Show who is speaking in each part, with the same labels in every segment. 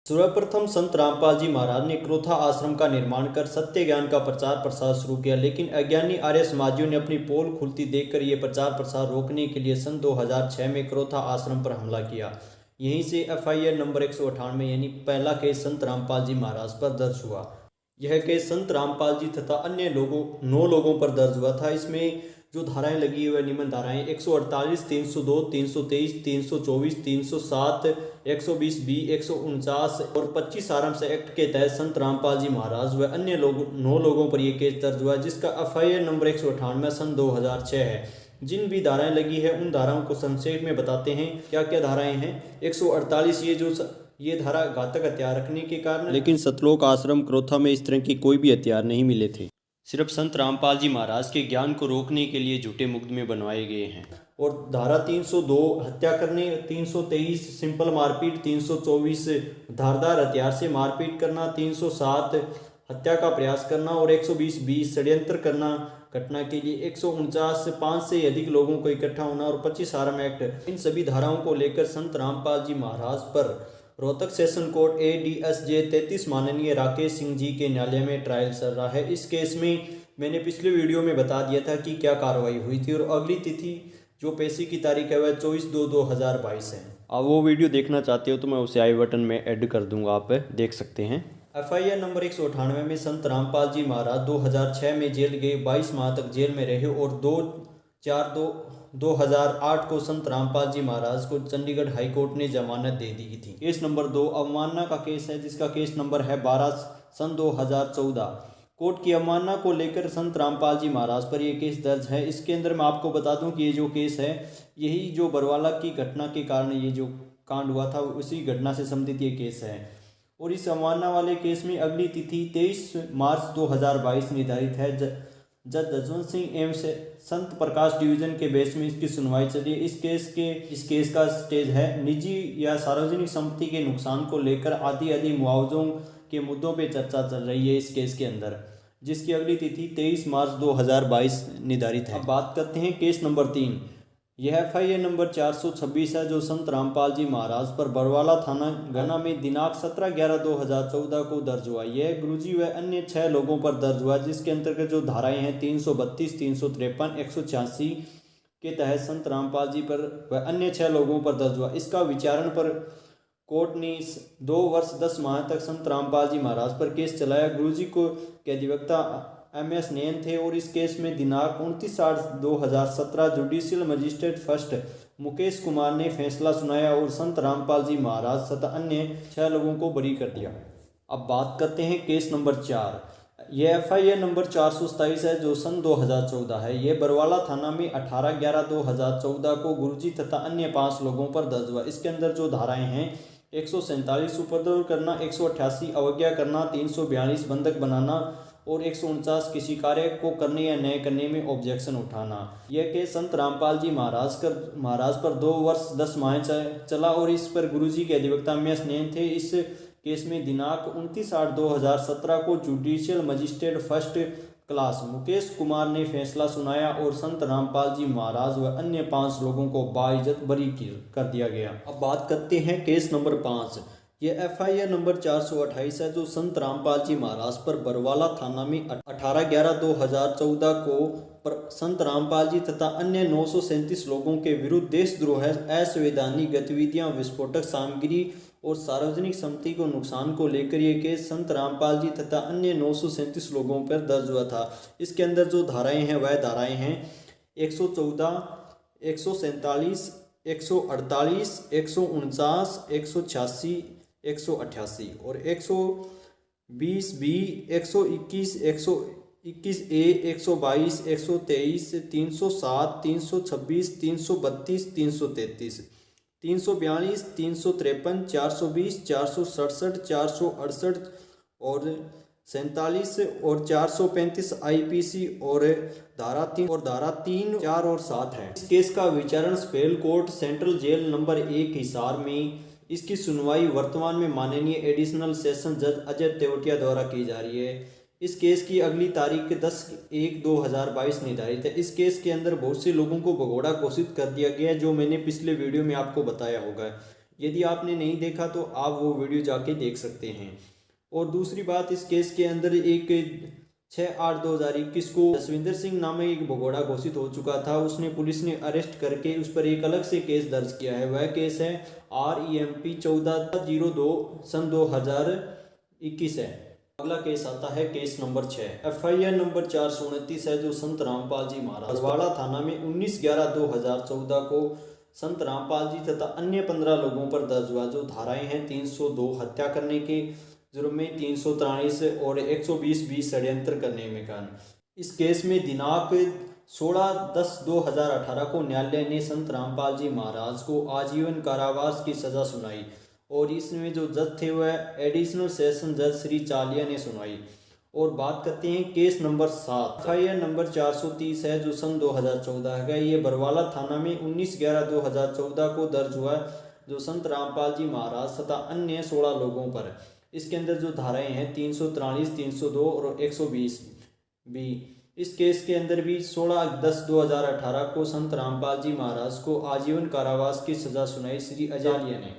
Speaker 1: सर्वप्रथम संत रामपाल जी महाराज ने क्रोथा आश्रम का निर्माण कर सत्य ज्ञान का प्रचार प्रसार शुरू किया, लेकिन अज्ञानी आर्य समाजियों ने अपनी पोल खुलती देखकर ये प्रचार प्रसार रोकने के लिए सन 2006 में क्रोथा आश्रम पर हमला किया। यहीं से FIR नंबर 198 यानी पहला केस संत रामपाल जी महाराज पर दर्ज हुआ। यह केस संत रामपाल जी तथा अन्य 9 लोगों पर दर्ज हुआ था। इसमें जो धाराएं लगी हुई निम्न धाराएं 148, 302, 323, 324, 307, 120B, 149 और 25 सारांश एक्ट के तहत संत रामपाल जी महाराज व अन्य 9 लोगों पर यह केस दर्ज हुआ, जिसका FIR नंबर 198 सन 2006 है। जिन भी धाराएं लगी है उन धाराओं को संक्षेप में बताते हैं। क्या क्या धाराएं हैं? 148 ये धारा घातक हथियार रखने के कारण, लेकिन सतलोक आश्रम क्रोथा में इस तरह के कोई भी हथियार नहीं मिले थे। सिर्फ संत रामपाल जी महाराज के ज्ञान को रोकने के लिए झूठे मुकदमे बनवाए गए हैं। और धारा 302 हत्या करने, 323 सिंपल मारपीट, 324 धारदार हथियार से मारपीट करना, 307 हत्या का प्रयास करना और 120B षड्यंत्र करना घटना के लिए, 149 5 से अधिक लोगों को इकट्ठा होना और 25 आर्म एक्ट। इन सभी धाराओं को लेकर संत रामपाल जी महाराज पर रोहतक सेशन कोर्ट ADSJ 33 माननीय राकेश सिंह जी के न्यायालय में ट्रायल चल रहा है। इस केस में मैंने पिछले वीडियो में बता दिया था कि क्या कार्रवाई हुई थी और अगली तिथि जो पेशी की तारीख है वह 24/2/2022 है। अब वो वीडियो देखना चाहते हो तो मैं उसे आई बटन में ऐड कर दूंगा, आप देख सकते हैं। FIR नंबर 198 में संत रामपाल जी महाराज 2006 में जेल गए, 22 माह तक जेल में रहे और 2/4/2008 को संत रामपाल जी महाराज को चंडीगढ़ हाई कोर्ट ने जमानत दे दी थी। केस नंबर 2 अवमानना का केस है, जिसका केस नंबर है 12 सन 2014। कोर्ट की अवमानना को लेकर संत रामपाल जी महाराज पर यह केस दर्ज है। इसके अंदर मैं आपको बता दूं कि ये जो केस है यही जो बरवाला की घटना के कारण ये जो कांड हुआ था उसी घटना से संबंधित ये केस है। और इस अवमानना वाले केस में अगली तिथि 23 मार्च 2022 निर्धारित है। जज जसवंत सिंह एवं संत प्रकाश डिवीजन के बेस में इसकी सुनवाई चली। इस केस का स्टेज है निजी या सार्वजनिक संपत्ति के नुकसान को लेकर आदि मुआवजों के मुद्दों पे चर्चा चल रही है इस केस के अंदर, जिसकी अगली तिथि 23 मार्च 2022 निर्धारित है। अब बात करते हैं केस नंबर 3। यह FIR नंबर 426 है, जो संत रामपाल जी महाराज पर बरवाला थाना गना में दिनांक 17/11/2014 को दर्ज हुआ। यह गुरुजी व अन्य 6 लोगों पर दर्ज हुआ, जिसके अंतर्गत जो धाराएं हैं 332, 353, 186 के तहत संत रामपाल जी पर व अन्य 6 लोगों पर दर्ज हुआ। इसका विचारण पर कोर्ट ने 2 वर्ष 10 माह तक संत रामपाल जी महाराज पर केस चलाया। गुरुजी को के अधिवक्ता MS नयन थे और इस केस में दिनांक 29/8/2017 judicial magistrate first Mukesh Kumar ने फैसला सुनाया और संत रामपाल जी महाराज तथा अन्य 6 लोगों को बरी कर दिया। अब बात करते हैं केस नंबर 4। यह FIR नंबर 427 है, जो सन 2014 है। यह बरवाला थाना में 18/11/2014 को गुरुजी तथा अन्य 5 लोगों पर दर्ज हुआ। इसके अंदर जो धाराएं हैं 147 उपद्रव करना, 188 अवज्ञा करना, 342 बंधक बनाना और 149 किसी कार्य को करने या नए करने में ऑब्जेक्शन उठाना। यह केस संत रामपाल जी महाराज पर 2 वर्ष 10 माह चला और इस पर गुरुजी के अधिवक्ता MS नयन थे। इस केस में दिनांक 29/8/2017 को judicial magistrate first class Mukesh Kumar ने फैसला सुनाया और संत रामपाल जी महाराज व अन्य 5 लोगों को बाइज्जत बरी कर दिया गया। अब बात करते हैं केस नंबर 5। यह FIR नंबर 428 है, जो संत रामपाल जी महाराज पर बरवाला थाना में 18/11/2014 को संत रामपाल जी तथा अन्य 937 लोगों के विरुद्ध देशद्रोह, असंवैधानिक गतिविधियां, विस्फोटक सामग्री और सार्वजनिक संपत्ति को नुकसान को लेकर यह केस संत रामपाल जी तथा अन्य 937 लोगों पर दर्ज हुआ था। इसके अंदर जो धाराएं हैं वह धाराएं हैं 114, 147, 148, 149, 186, 188 और 120B, 121, 121A, 122, 123, 307, 326, 332, 333, 342, 353, 420, 467, 468 और 47 और 435 IPC और धारा 3, 4 और 7 है। इस केस का विचारण special court central jail number 1 Hisar में। इसकी सुनवाई वर्तमान में माननीय एडिशनल सेशन जज अजय तेवटिया द्वारा की जा रही है। इस केस की अगली तारीख 10/1/2022 निर्धारित है। इस केस के अंदर बहुत से लोगों को भगोड़ा घोषित कर दिया गया है, जो मैंने पिछले वीडियो में आपको बताया होगा। यदि आपने नहीं देखा तो आप वो वीडियो जाके देख सकते हैं। और दूसरी बात, इस केस के अंदर एक 6/8/2021 को जसविंदर सिंह नामे एक भगोड़ा घोषित हो चुका था, उसने पुलिस ने अरेस्ट करके उस पर एक अलग से केस दर्ज किया है। वह केस है REMP 14/02/2021 है। अगला केस आता है केस नंबर 6, FIR नंबर 429 है, जो संत रामपाल जी महाराज बरवाड़ा थाना में 19/11/2014 को संत रामपाल जी तथा अन्य 15 लोगों पर दर्ज हुआ। जो धाराएं हैं 302 हत्या करने के जुर्म में, 343 और 120 षड्यंत्र करने में कारण। इस केस में दिनांक 16/10/2018 को न्यायालय ने संत रामपाल जी महाराज को आजीवन कारावास की सजा सुनाई और इसमें जो जज थे वह एडिशनल सेशन जज श्री चालिया ने सुनाई। और बात करते हैं केस नंबर 7, FIR नंबर 430 है, जो सन 2014 है। ये बरवाला थाना में 19/11/2014 को दर्ज हुआ, जो संत रामपाल जी महाराज तथा अन्य 16 लोगों पर। इसके अंदर जो धाराएं हैं 343, 302 और 120 भी। इस केस के अंदर भी 16/10/2018 को संत रामपाल जी महाराज को आजीवन कारावास की सजा सुनाई श्री अजालिया ने।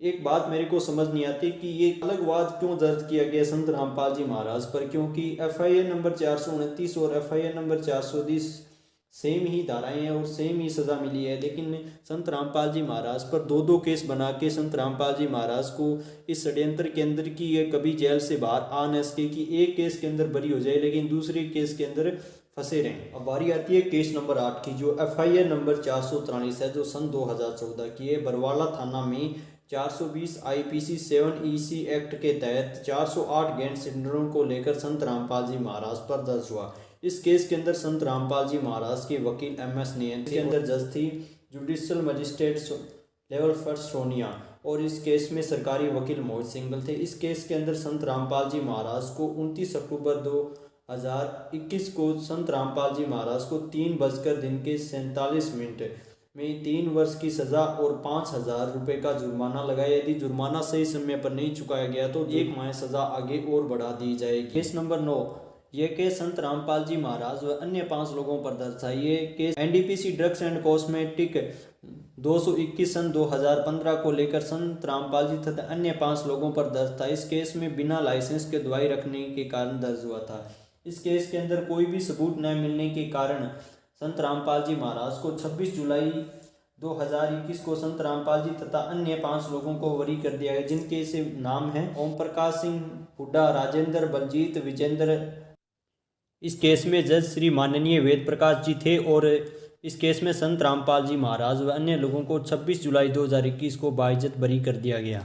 Speaker 1: एक बात मेरे को समझ नहीं आती कि ये अलग वाद क्यों दर्ज किया गया संत रामपाल जी महाराज पर, क्योंकि FIR नंबर 429 और FIR नंबर 430 सेम ही धाराएं हैं और सेम ही सज़ा मिली है। लेकिन संत रामपाल जी महाराज पर दो केस बना के संत रामपाल जी महाराज को इस षड्यंत्र के अंदर की ये कभी जेल से बाहर आ न सके कि एक केस के अंदर बरी हो जाए लेकिन दूसरे केस के अंदर फंसे रहें। अब बारी आती है केस नंबर 8 की, जो FIR नंबर 443 है, जो सन 2014 की है। बरवाला थाना में 420 IPC 7EC एक्ट के तहत 408 गैंग सिलेंडरों को लेकर संत रामपाल जी महाराज पर दर्ज हुआ। इस केस के अंदर संत रामपाल जी महाराज के वकील MS नयन, इसके अंदर जज थी जुडिशियल मजिस्ट्रेट लेवल 1 सोनिया और इस केस में सरकारी वकील मोहित सिंघल थे। इस केस के अंदर संत रामपाल जी महाराज को 29 अक्टूबर 2021 को संत रामपाल जी महाराज को 3:47 में 3 वर्ष की सजा और 5,000 रुपये का जुर्माना लगाया। यदि जुर्माना सही समय पर नहीं चुकाया गया तो 1 माह सजा आगे और बढ़ा दी जाएगी। केस नंबर 9, ये केस संत रामपाल जी महाराज व अन्य 5 लोगों पर दर्ज था। ये case NDPC drugs and cosmetic 221 सन 2015 को लेकर संत रामपाल जी तथा अन्य 5 लोगों पर दर्ज था। इस केस में बिना लाइसेंस के दवाई रखने के कारण दर्ज हुआ था। इस केस के अंदर कोई भी सबूत न मिलने के कारण संत रामपाल जी महाराज को 26 जुलाई 2021 को संत रामपाल जी तथा अन्य 5 लोगों को बरी कर दिया गया, जिनके से नाम हैं ओम प्रकाश सिंह हुड्डा, राजेंद्र, बलजीत, विजेंद्र। इस केस में जज श्री माननीय वेद प्रकाश जी थे और इस केस में संत रामपाल जी महाराज व अन्य लोगों को 26 जुलाई 2021 को बाइज्जत बरी कर दिया गया।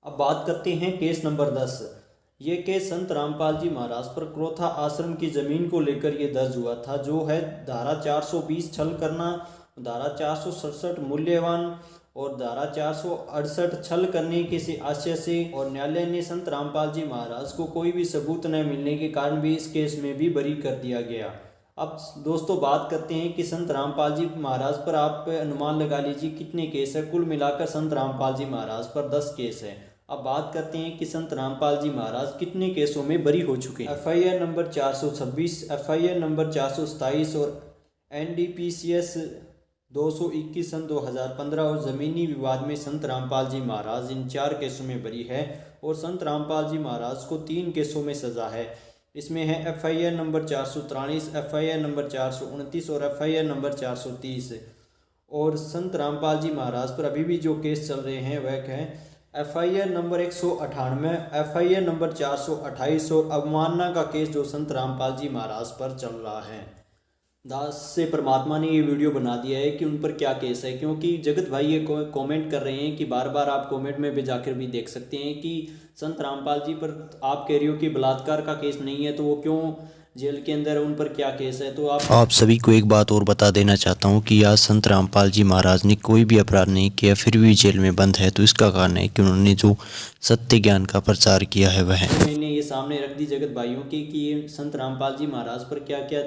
Speaker 1: अब बात करते हैं केस नंबर 10। ये केस संत रामपाल जी महाराज पर क्रोथा आश्रम की जमीन को लेकर ये दर्ज हुआ था, जो है धारा 420 छल करना, धारा 467 मूल्यवान और धारा 468 छल करने के से आशय से। और न्यायालय ने संत रामपाल जी महाराज को कोई भी सबूत न मिलने के कारण भी इस केस में भी बरी कर दिया गया। अब दोस्तों बात करते हैं कि संत रामपाल जी महाराज पर आप अनुमान लगा लीजिए कितने केस है। कुल मिलाकर संत रामपाल जी महाराज पर 10 केस है। अब बात करते हैं कि संत रामपाल जी महाराज कितने केसों में बरी हो चुके हैं। FIR नंबर 426, FIR नंबर 427 और NDPCS 221 सन 2015 और ज़मीनी विवाद में संत रामपाल जी महाराज इन 4 केसों में बरी है और संत रामपाल जी महाराज को 3 केसों में सज़ा है। इसमें है FIR नंबर 443, FIR नंबर 429 और FIR नंबर 430। और संत रामपाल जी महाराज पर अभी भी जो केस चल रहे हैं वह है FIR नंबर 198, FIR नंबर 428 और अवमानना का केस जो संत रामपाल जी महाराज पर चल रहा है। दास से परमात्मा ने ये वीडियो बना दिया है कि उन पर क्या केस है, क्योंकि जगत भाई ये कमेंट कर रहे हैं कि बार बार आप कमेंट में भी जाकर भी देख सकते हैं कि संत रामपाल जी पर आप कह रहे हो कि बलात्कार का केस नहीं है तो वो क्यों जेल के अंदर, उन पर क्या केस है। तो आप
Speaker 2: सभी को एक बात और बता देना चाहता हूँ कि आज संत रामपाल जी महाराज ने कोई भी अपराध नहीं किया फिर भी जेल में बंद है। तो इसका कारण है कि उन्होंने जो सत्य ज्ञान का प्रचार किया है वह
Speaker 1: मैंने ये सामने रख दी जगत भाइयों की कि ये संत रामपाल जी महाराज पर क्या क्या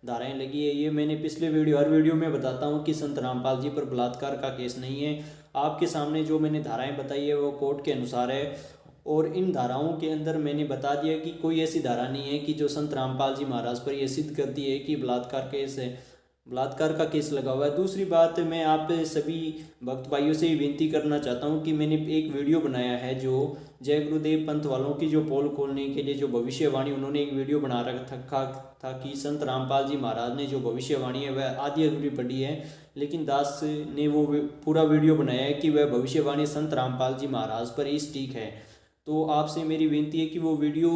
Speaker 1: धाराएं लगी है। ये मैंने पिछले हर वीडियो में बताता हूँ कि संत रामपाल जी पर बलात्कार का केस नहीं है। आपके सामने जो मैंने धाराएं बताई है वो कोर्ट के अनुसार है और इन धाराओं के अंदर मैंने बता दिया कि कोई ऐसी धारा नहीं है कि जो संत रामपाल जी महाराज पर यह सिद्ध करती है कि बलात्कार केस है। बलात्कार का केस लगा हुआ है। दूसरी बात, मैं आप सभी भक्त भाइयों से विनती करना चाहता हूं कि मैंने एक वीडियो बनाया है जो जय गुरुदेव पंथ वालों की जो पोल खोलने के लिए जो भविष्यवाणी, उन्होंने एक वीडियो बना रखा था कि संत रामपाल जी महाराज ने जो भविष्यवाणी है वह आधी अधूरी पड़ी है, लेकिन दास ने वो पूरा वीडियो बनाया है कि वह भविष्यवाणी संत रामपाल जी महाराज पर ही ठीक है। तो आपसे मेरी विनती है कि वो वीडियो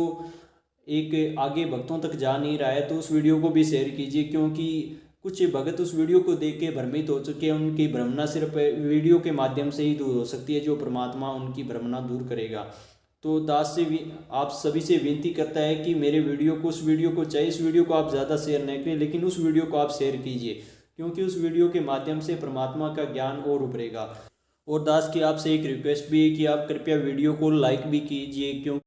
Speaker 1: एक आगे भक्तों तक जा नहीं रहा है तो उस वीडियो को भी शेयर कीजिए, क्योंकि कुछ भगत उस वीडियो को देख के भ्रमित हो चुके हैं। उनकी भ्रमना सिर्फ वीडियो के माध्यम से ही दूर हो सकती है, जो परमात्मा उनकी भ्रमना दूर करेगा। तो दास से भी आप सभी से विनती करता है कि मेरे वीडियो को, उस वीडियो को, चाहे इस वीडियो को आप ज़्यादा शेयर नहीं करें, लेकिन उस वीडियो को आप शेयर कीजिए, क्योंकि उस वीडियो के माध्यम से परमात्मा का ज्ञान और उभरेगा। और दास की आपसे एक रिक्वेस्ट भी है कि आप कृपया वीडियो को लाइक भी कीजिए, क्यों